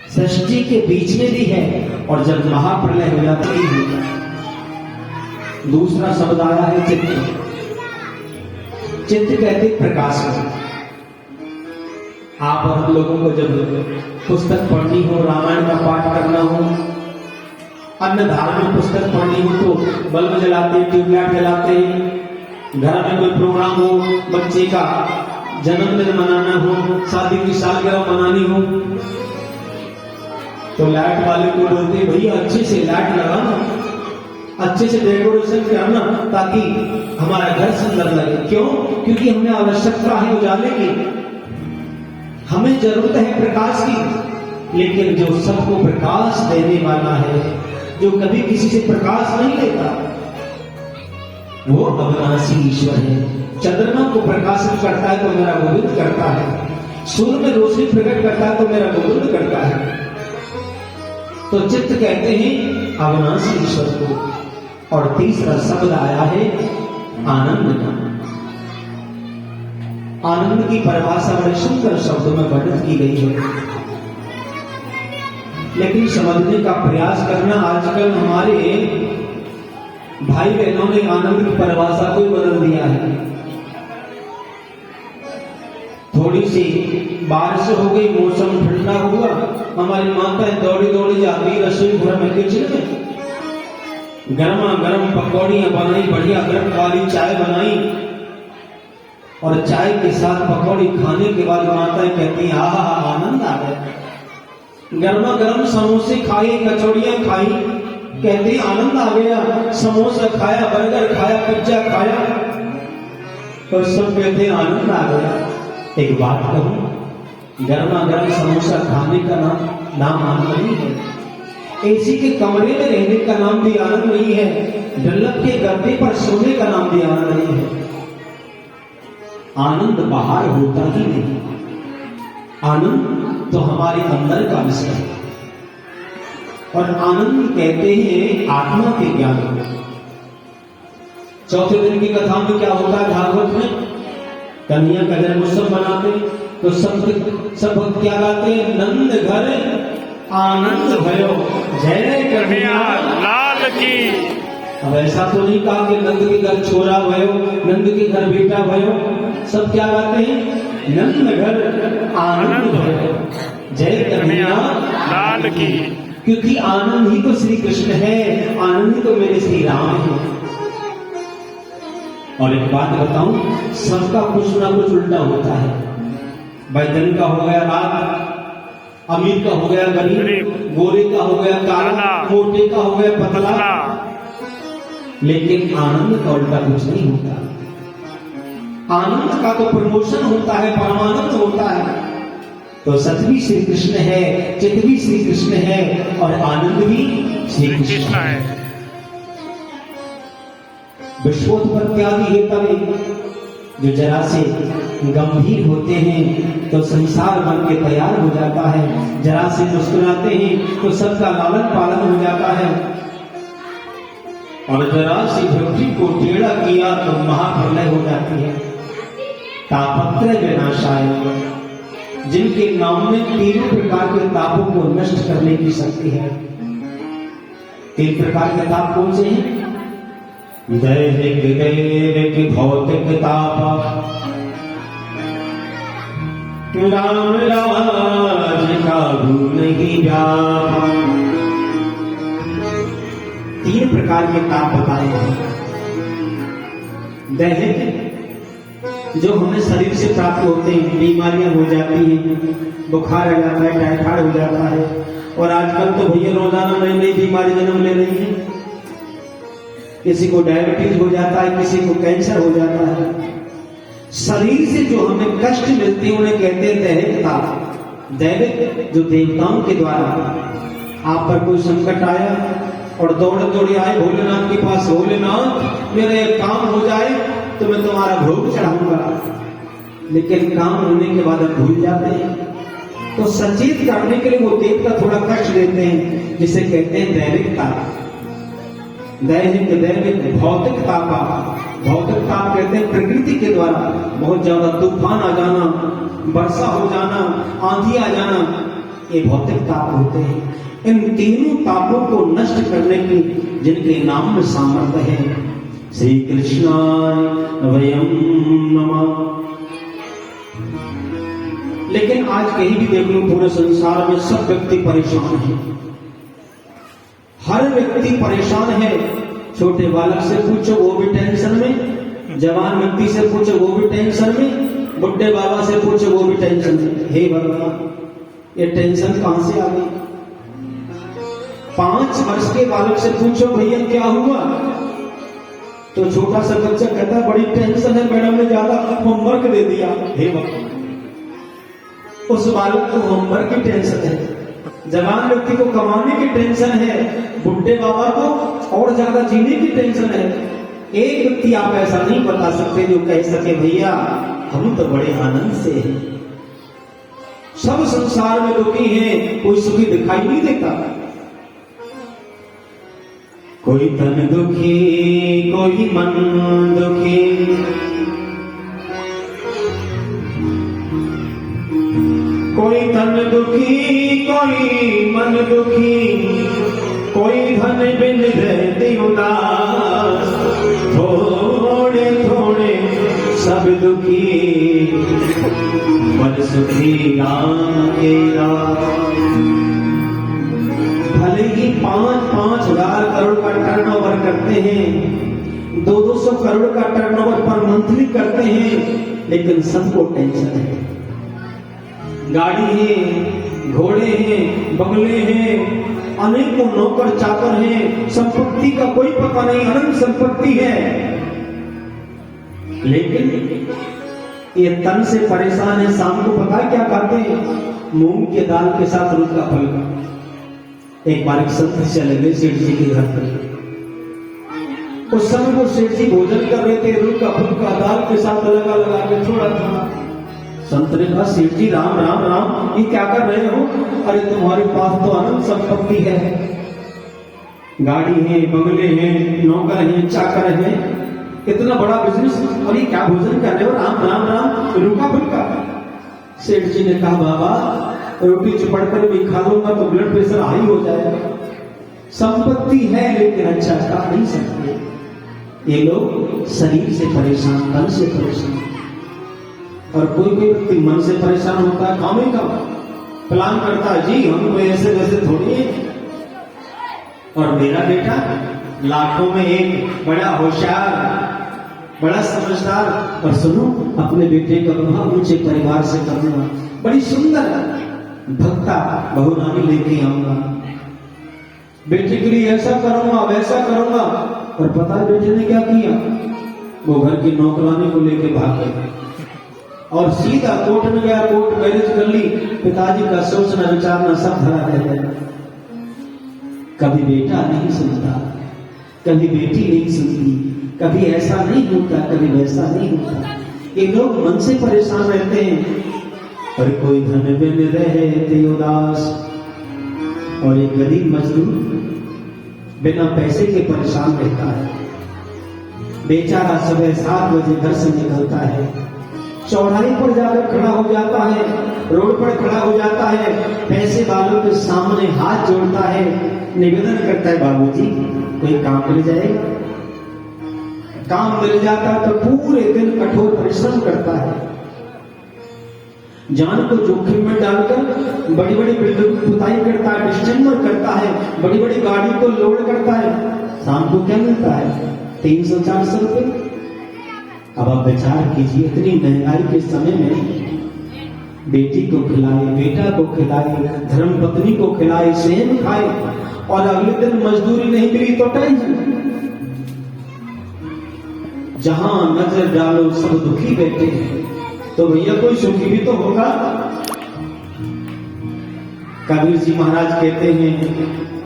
सृष्टि के बीच में भी है, और जब महाप्रलय हो जाता है। दूसरा शब्द आया है चित्त। चित्त कहते प्रकाश को। आप और हम लोगों को जब पुस्तक पढ़नी हो, रामायण का पाठ करना हो, अन्य धार्मिक पुस्तक पढ़नी हो, तो बल्ब जलाते, ट्यूबलाइट जलाते, घर में कोई प्रोग्राम हो, बच्चे का जन्मदिन मनाना हो, शादी की सालगिरह मनानी हो, तो लाइट वाले को बोलते भैया अच्छे से लाइट लगाना, अच्छे से डेकोरेशन करना, ताकि हमारा घर सुंदर लगे। क्यों? क्योंकि हमें आवश्यकता है उजाले की, हमें जरूरत है प्रकाश की। लेकिन जो सबको प्रकाश देने वाला है, जो कभी किसी से प्रकाश नहीं लेता, वो अविनाशी ईश्वर है। चंद्रमा को प्रकाशित करता है तो मेरा गोविंद करता है, सूर्य में रोशनी प्रकट करता है तो मेरा गोविंद करता है। तो चित्त कहते हैं अविनाशी ईश्वर को। और तीसरा शब्द आया है आनंद का। आनंद की परिभाषा बड़े सुंदर शब्दों में वर्णित की गई है, लेकिन समझने का प्रयास करना। आजकल हमारे भाई बहनों ने आनंद की परिभाषा को बदल दिया है। थोड़ी सी बारिश हो गई, मौसम ठंडा हुआ, हमारी माताएं दौड़ी दौड़ी जाती रसोई घर में, किचन में गर्मा गर्म पकौड़ियां बनाई, बढ़िया गर्म वाली चाय बनाई, और चाय के साथ पकौड़ी खाने के बाद माताएं कहती हैं आहा आनंद आ गया। गर्मा गर्म समोसे खाए, कचौड़ियां खाई, कहते आनंद आ गया। समोसा खाया, बर्गर खाया, पिज्जा खाया, और सब कहते आनंद आ गया। एक बात कहूं, गर्मा गर्म समोसा खाने का नाम आनंद नहीं है। एसी के कमरे में रहने का नाम भी आनंद नहीं है। डल्लप के गद्दे पर सोने का नाम भी आनंद नहीं है। आनंद बाहर होता ही नहीं, आनंद तो हमारे अंदर का विषय है। और आनंद कहते हैं आत्मा के ज्ञान को। चौथे दिन की कथा में क्या होता है? भागवत में कन्हैया का जन्मोत्सव मनाते तो सब क्या गाते हैं? नंद घर आनंद भयो, जय कन्हैया लाल की। अब ऐसा तो नहीं कहा कि नंद के घर छोरा भयो, नंद के घर बेटा भयो। सब क्या गाते हैं? नंद घर आनंद भयो, जय कन्हैया लाल की। क्योंकि आनंद ही तो श्री कृष्ण है, आनंद ही तो मेरे श्री राम है। और एक बात बताऊं, सबका कुछ ना कुछ उल्टा होता है। बैदन का हो गया राग, अमीर का हो गया गरीब, गोरे का हो गया काला, मोटे का हो गया पतला। लेकिन आनंद का उल्टा कुछ नहीं होता। आनंद का तो प्रमोशन होता है, परमानंद होता है। तो सत भी श्री कृष्ण है, चित भी श्री कृष्ण है, और आनंद भी श्री कृष्ण है। विश्वोत्पत्त्यादि हेतवे जो जरा से गंभीर होते हैं तो संसार बन के तैयार हो जाता है, जरा से मुस्कुराते हैं तो सबका लालन पालन हो जाता है, और जरा सी भक्ति को टेढ़ा किया तो महाप्रलय हो जाती है। तापत्र विनाशाय, जिनके नाम में तीनों प्रकार के तापों को नष्ट करने की शक्ति है। तीन प्रकार के ताप कौन से हैं? दैहिक, दैविक, भौतिक ताप। राम राज का भूल ही व्यापा। तीन प्रकार के ताप बताए हैं। दैहिक, जो हमें शरीर से प्राप्त होते हैं, बीमारियां हो जाती हैं, बुखार आ जाता है, टाइफाइड हो जाता है, और आजकल तो भैया रोजाना नई नई बीमारी जन्म ले रही है। किसी को डायबिटीज हो जाता है, किसी को कैंसर हो जाता है। शरीर से जो हमें कष्ट मिलते हैं उन्हें कहते हैं दैहिक ताप। दैविक, जो देवताओं के द्वारा आप पर कोई संकट आया और दौड़े दौड़े आए भोलेनाथ के पास, भोलेनाथ मेरा एक काम हो जाए तो मैं तुम्हारा भोग चढ़ाऊंगा, लेकिन काम होने के बाद हम भूल जाते हैं। तो सचेत करने के लिए वो देव का थोड़ा कष्ट देते हैं, जिसे कहते हैं दैविक ताप। दैहिक, दैविक, भौतिक ताप। भौतिक ताप कहते हैं प्रकृति के द्वारा बहुत ज्यादा तूफान आ जाना, वर्षा हो जाना, आंधी आ जाना, ये भौतिक ताप होते हैं। इन तीनों तापों को नष्ट करने की जिनके नाम में सामर्थ्य है, श्री कृष्णाय वयम नमः। लेकिन आज कहीं भी देख लो, पूरे संसार में सब व्यक्ति परेशान है, हर व्यक्ति परेशान है। छोटे बालक से पूछो वो भी टेंशन में, जवान व्यक्ति से पूछो वो भी टेंशन में, बुढ़े बाबा से पूछो वो भी टेंशन में। हे भगवान, ये टेंशन कहां से आ गई? 5 वर्ष के बालक से पूछो भैया क्या हुआ, तो छोटा सा बच्चा कहता है बड़ी टेंशन है, मैडम ने ज्यादा होमवर्क दे दिया। हे भगवान, उस बालक को होमवर्क की टेंशन है, जवान व्यक्ति को कमाने की टेंशन है, बुढ़े बाबा को और ज्यादा जीने की टेंशन है। एक व्यक्ति आप ऐसा नहीं बता सकते जो कह सके भैया हम तो बड़े आनंद से हैं। सब संसार में दुखी हैं, कोई सुखी दिखाई नहीं देता। कोई तन दुखी, कोई मन दुखी, कोई तन दुखी, कोई मन दुखी, कोई धन बिन रहते उदास, थोड़े थोड़े सब दुखी, मन सुखी आगे भले ही 5-5 हजार करोड़ का टर्नओवर करते हैं, 200 करोड़ का टर्नओवर पर मंथली करते हैं, लेकिन सबको टेंशन है। गाड़ी है, घोड़े हैं, बंगले हैं, अनेकों नौकर चाकर हैं, संपत्ति का कोई पता नहीं, अनंत संपत्ति है, लेकिन ये तन से परेशान है। शाम को पता है क्या खाते हैं? मूंग के दाल के साथ रुई का फुल्का। एक बार एक संत चले गए सेठ जी के घर पर, उस समय वो सेठ जी भोजन कर रहे थे, रुई का फुल्का दाल के साथ लगा लगा के थोड़ा थोड़ा। संत ने कहा सेठ जी राम राम राम, ये क्या कर रहे हो? अरे तुम्हारे पास तो अनंत संपत्ति है, गाड़ी है, बंगले हैं, नौकर हैं, चाकर हैं, इतना बड़ा बिजनेस, और ये क्या भोजन कर रहे हो? राम राम राम, रुका फुल्का। सेठ जी ने कहा बाबा रोटी चिपड़ कर भी खा लूंगा तो ब्लड प्रेशर हाई हो जाएगा। संपत्ति है लेकिन अच्छा खा नहीं सकते। ये लोग शरीर से परेशान, तन से परेशान, और कोई कोई व्यक्ति मन से परेशान होता है, काम ही काम प्लान करता है, जी हम कोई ऐसे वैसे थोड़ी है। और मेरा बेटा लाखों में एक, बड़ा होशियार, बड़ा समझदार, और सुनो अपने बेटे का विवाह ऊंचे परिवार से करना, बड़ी सुंदर भक्ता बहुरानी लेके आऊंगा, बेटे के लिए ऐसा करूंगा वैसा करूंगा। और पता है बेटे ने क्या किया? वो घर की नौकरानी को लेके भाग गए और सीधा कोर्ट में गया, कोर्ट मैरिज कर ली। पिताजी का सोचना विचारना सब धरा रह गया। कभी बेटा नहीं सुनता, कभी बेटी नहीं सुनती, कभी ऐसा नहीं होता, कभी वैसा नहीं होता। ये लोग मन से परेशान रहते हैं। और कोई धन बिन रहते उदास, और एक गरीब मजदूर बिना पैसे के परेशान रहता है। बेचारा सुबह 7 बजे घर से निकलता है, चौराहे पर जाकर खड़ा हो जाता है, रोड पर खड़ा हो जाता है, पैसे वालों के सामने हाथ जोड़ता है, निवेदन करता है बाबूजी कोई काम मिल जाएगा। काम मिल जाता है तो पूरे दिन कठोर परिश्रम करता है, जान को जोखिम में डालकर बड़ी बड़ी बिल्डिंग की पुताई करता है, डिस्टेम्बर करता है, बड़ी बड़ी गाड़ी को लोड करता है। शाम को क्या मिलता है? 300-400 रुपए। अब आप विचार कीजिए, इतनी महंगाई के समय में बेटी को खिलाए, बेटा को खिलाए, धर्मपत्नी को खिलाए, सेम खाए, और अगले दिन मजदूरी नहीं मिली तो टेंशन। जहां नजर डालो सब दुखी बैठे हैं, तो भैया कोई सुखी भी तो होगा। कबीर जी महाराज कहते हैं